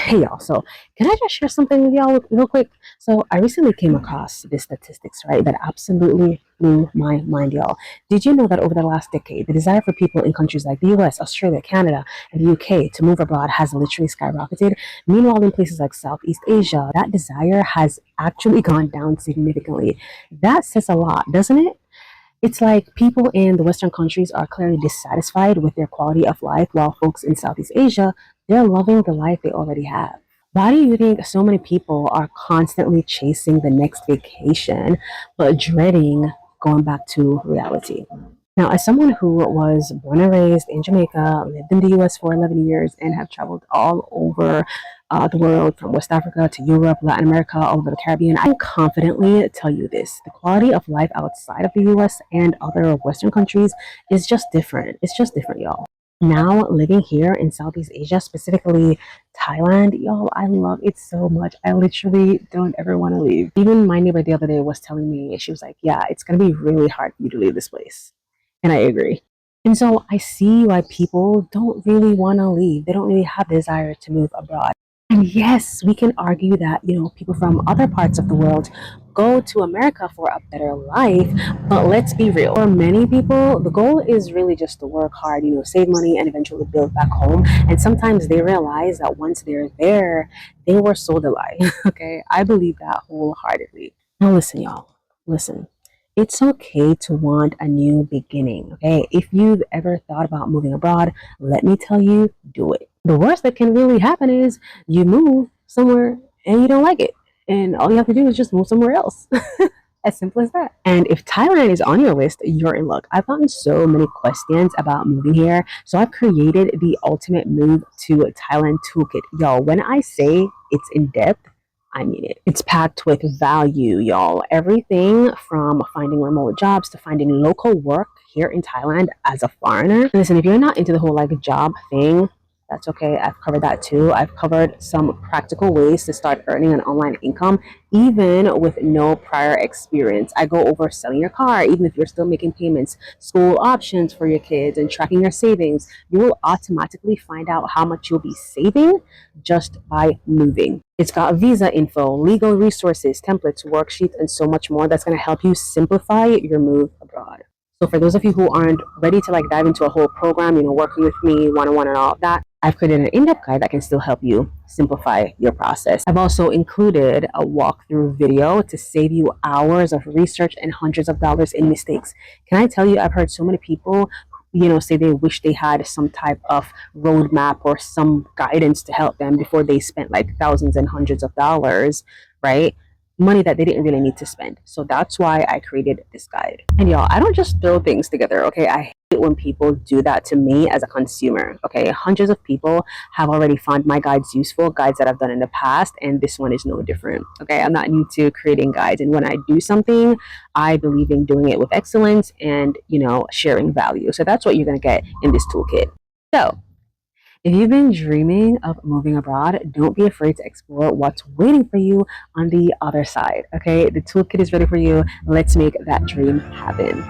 Hey y'all, so can I just share something with y'all real quick? So I recently came across this statistics, right, that absolutely blew my mind, y'all. Did you know that over the last decade, the desire for people in countries like the US, Australia, Canada, and the UK to move abroad has literally skyrocketed? Meanwhile, in places like Southeast Asia, that desire has actually gone down significantly. That says a lot, doesn't it? It's like people in the Western countries are clearly dissatisfied with their quality of life, while folks in Southeast Asia, they're loving the life they already have. Why do you think so many people are constantly chasing the next vacation, but dreading going back to reality? Now, as someone who was born and raised in Jamaica, lived in the US for 11 years, and have traveled all over the world from West Africa to Europe, Latin America, all over the Caribbean, I can confidently tell you this. The quality of life outside of the US and other Western countries is just different. It's just different, y'all. Now, living here in Southeast Asia, specifically Thailand, y'all, I love it so much. I literally don't ever want to leave. Even my neighbor the other day was telling me, she was like, yeah, it's going to be really hard for you to leave this place. And I agree. And so I see why people don't really want to leave. They don't really have the desire to move abroad. And yes, we can argue that, people from other parts of the world go to America for a better life. But let's be real. For many people, the goal is really just to work hard, save money and eventually build back home. And sometimes they realize that once they're there, they were sold a lie. Okay. I believe that wholeheartedly. Now listen, y'all. Listen. It's okay to want a new beginning, okay? If you've ever thought about moving abroad, let me tell you, do it. The worst that can really happen is you move somewhere and you don't like it. And all you have to do is just move somewhere else. As simple as that. And if Thailand is on your list, you're in luck. I've gotten so many questions about moving here. So I've created the ultimate move to Thailand toolkit. Y'all, when I say it's in depth, I mean it. It's packed with value, y'all. Everything from finding remote jobs to finding local work here in Thailand as a foreigner. Listen, if you're not into the whole job thing, that's okay. I've covered that too. I've covered some practical ways to start earning an online income, even with no prior experience. I go over selling your car, even if you're still making payments, school options for your kids, and tracking your savings. You will automatically find out how much you'll be saving just by moving. It's got visa info, legal resources, templates, worksheets, and so much more that's going to help you simplify your move abroad. So for those of you who aren't ready to dive into a whole program, working with me one-on-one and all of that, I've created an in-depth guide that can still help you simplify your process. I've also included a walkthrough video to save you hours of research and hundreds of dollars in mistakes. Can I tell you, I've heard so many people say they wish they had some type of roadmap or some guidance to help them before they spent thousands and hundreds of dollars, right? Money that they didn't really need to spend. So that's why I created this guide. And y'all, I don't just throw things together, okay? I hate it when people do that to me as a consumer, okay? Hundreds of people have already found my guides useful, guides that I've done in the past, and this one is no different, okay? I'm not new to creating guides, and when I do something, I believe in doing it with excellence and, sharing value. So that's what you're gonna get in this toolkit. So if you've been dreaming of moving abroad, don't be afraid to explore what's waiting for you on the other side, okay? The toolkit is ready for you. Let's make that dream happen.